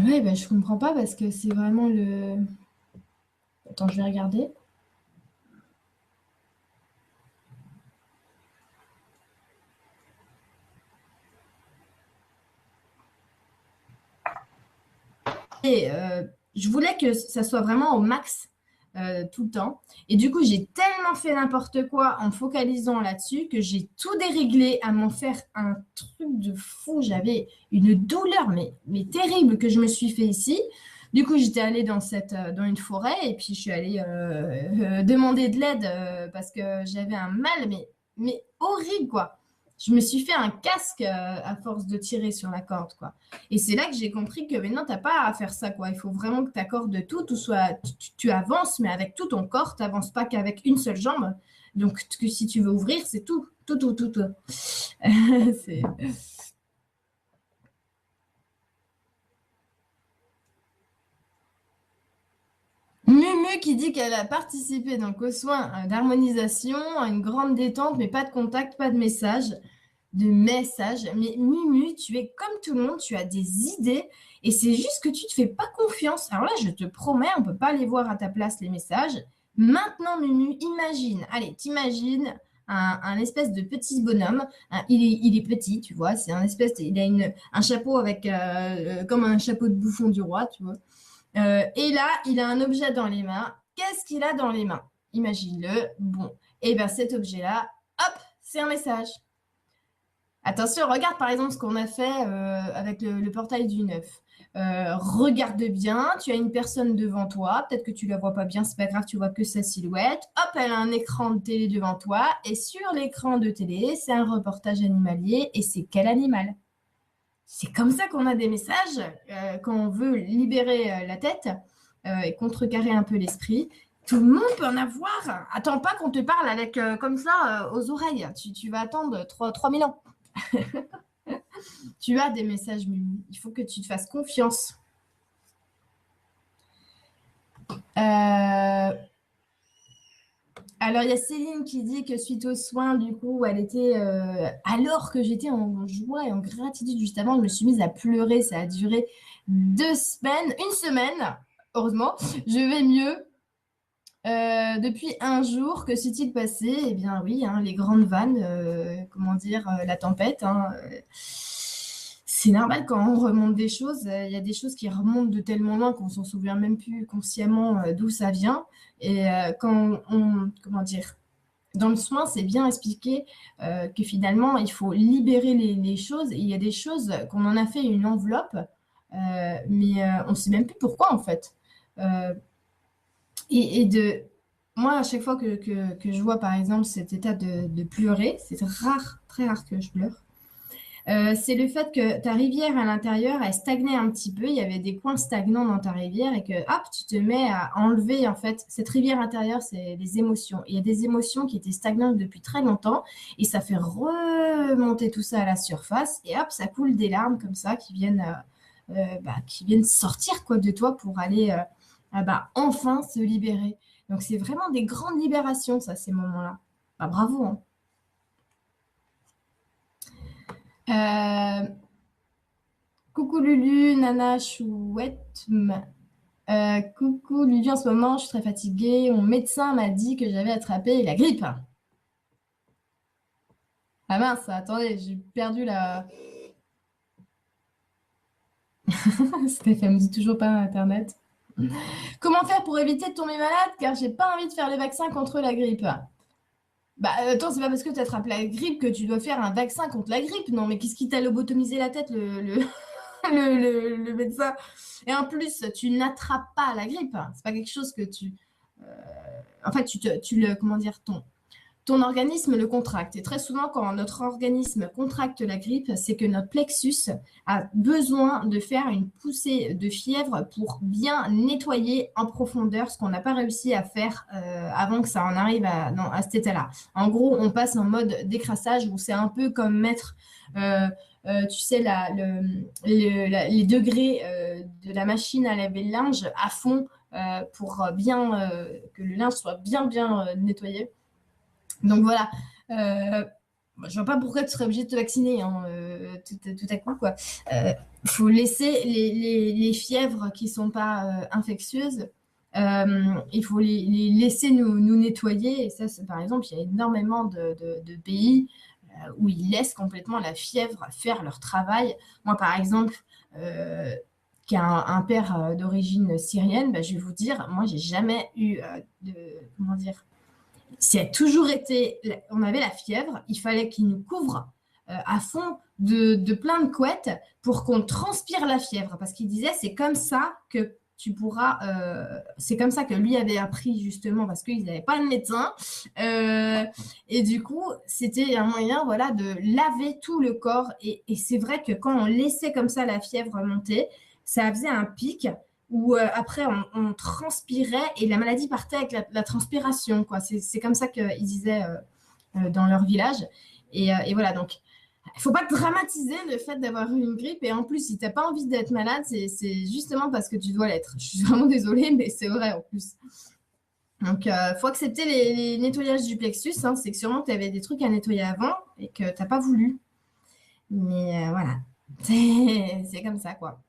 Ouais, bah, je comprends pas parce que c'est vraiment le. Attends, je vais regarder. Et je voulais que ça soit vraiment au max tout le temps. Et du coup, j'ai tellement fait n'importe quoi en me focalisant là-dessus que j'ai tout déréglé à m'en faire un truc de fou. J'avais une douleur, mais terrible que je me suis fait ici. Du coup, j'étais allée dans une forêt et puis je suis allée demander de l'aide parce que j'avais un mal, mais horrible, quoi. Je me suis fait un casque à force de tirer sur la corde, quoi. Et c'est là que j'ai compris que maintenant, tu n'as pas à faire ça, quoi. Il faut vraiment que tu accordes tout soit tu avances, mais avec tout ton corps, tu n'avances pas qu'avec une seule jambe. Donc, que si tu veux ouvrir, c'est tout, tout, tout, tout, tout. C'est- Mumu qui dit qu'elle a participé donc aux soins d'harmonisation, à une grande détente, mais pas de contact, pas de message. Mais Mumu, tu es comme tout le monde, tu as des idées et c'est juste que tu ne te fais pas confiance. Alors là, je te promets, on ne peut pas les voir à ta place, les messages. Maintenant, Mumu, imagine, allez, t'imagines un espèce de petit bonhomme. Il est petit, tu vois, c'est un espèce, il a un chapeau avec, comme un chapeau de bouffon du roi, tu vois. Et là, il a un objet dans les mains. Qu'est-ce qu'il a dans les mains? Imagine-le. Bon, et bien cet objet-là, hop, c'est un message. Attention, regarde par exemple ce qu'on a fait avec le portail du 9. Regarde bien, tu as une personne devant toi, peut-être que tu la vois pas bien, c'est pas grave, tu vois que sa silhouette. Hop, elle a un écran de télé devant toi, et sur l'écran de télé, c'est un reportage animalier, et c'est quel animal? C'est comme ça qu'on a des messages quand on veut libérer la tête et contrecarrer un peu l'esprit. Tout le monde peut en avoir. Attends pas qu'on te parle avec comme ça aux oreilles. Tu vas attendre 3000 ans. Tu as des messages, Mimi. Il faut que tu te fasses confiance. Euh, alors, il y a Céline qui dit que suite aux soins, du coup, elle était. Alors que j'étais en joie et en gratitude juste avant, je me suis mise à pleurer. Ça a duré 2 semaines, une semaine. Heureusement, je vais mieux. Depuis un jour, que s'est-il passé? Eh bien, oui, hein, les grandes vannes, comment dire, la tempête. Hein, c'est normal quand on remonte des choses. Il y a des choses qui remontent de tellement loin qu'on s'en souvient même plus consciemment d'où ça vient. Et quand comment dire, dans le soin, c'est bien expliqué que finalement, il faut libérer les choses. Et il y a des choses qu'on en a fait une enveloppe, mais on ne sait même plus pourquoi en fait. Euh, et moi, à chaque fois que je vois, par exemple, cet état de pleurer, c'est rare, très rare que je pleure. C'est le fait que ta rivière à l'intérieur, elle stagnait un petit peu. Il y avait des coins stagnants dans ta rivière et que, hop, tu te mets à enlever, en fait, cette rivière intérieure, c'est les émotions. Il y a des émotions qui étaient stagnantes depuis très longtemps et ça fait remonter tout ça à la surface et hop, ça coule des larmes comme ça qui viennent sortir quoi de toi pour aller enfin se libérer. Donc c'est vraiment des grandes libérations, ça, ces moments-là. Bah, bravo, hein. Euh, Coucou Lulu, Nana Chouette. Coucou Lulu, en ce moment, je suis très fatiguée. Mon médecin m'a dit que j'avais attrapé la grippe. Ah mince, attendez, j'ai perdu la. Steph, elle me dit toujours pas Internet. Comment faire pour éviter de tomber malade? Car j'ai pas envie de faire le vaccin contre la grippe. Bah, attends, c'est pas parce que tu attrapes la grippe que tu dois faire un vaccin contre la grippe. Non, mais qu'est-ce qui t'a lobotomisé la tête, le médecin? Et en plus, tu n'attrapes pas la grippe. C'est pas quelque chose que tu. En fait, comment dire, ton organisme le contracte. Et très souvent, quand notre organisme contracte la grippe, c'est que notre plexus a besoin de faire une poussée de fièvre pour bien nettoyer en profondeur ce qu'on n'a pas réussi à faire avant que ça en arrive à cet état-là. En gros, on passe en mode décrassage où c'est un peu comme mettre, tu sais, les degrés de la machine à laver le linge à fond pour bien que le linge soit bien nettoyé. Donc voilà. Euh, je vois pas pourquoi tu serais obligé de te vacciner hein, tout à coup, quoi. Faut laisser les fièvres qui sont pas infectieuses. Il faut les laisser nous nettoyer. Et ça, par exemple, il y a énormément de pays où ils laissent complètement la fièvre faire leur travail. Moi, par exemple, qui a un père d'origine syrienne, bah, je vais vous dire, moi, j'ai jamais eu comment dire, ça a toujours été, on avait la fièvre, il fallait qu'il nous couvre à fond de plein de couettes pour qu'on transpire la fièvre, parce qu'il disait c'est comme ça que tu pourras, c'est comme ça que lui avait appris justement parce qu'ils n'avaient pas de médecin, et du coup c'était un moyen voilà de laver tout le corps, et c'est vrai que quand on laissait comme ça la fièvre monter, ça faisait un pic où après on transpirait et la maladie partait avec la transpiration, quoi. C'est comme ça qu'ils disaient dans leur village. Et voilà, donc il ne faut pas dramatiser le fait d'avoir eu une grippe. Et en plus, si tu n'as pas envie d'être malade, c'est justement parce que tu dois l'être. Je suis vraiment désolée, mais c'est vrai en plus. Donc, il faut accepter les nettoyages du plexus. Hein. C'est que sûrement tu avais des trucs à nettoyer avant et que tu n'as pas voulu. Mais voilà, c'est comme ça, quoi.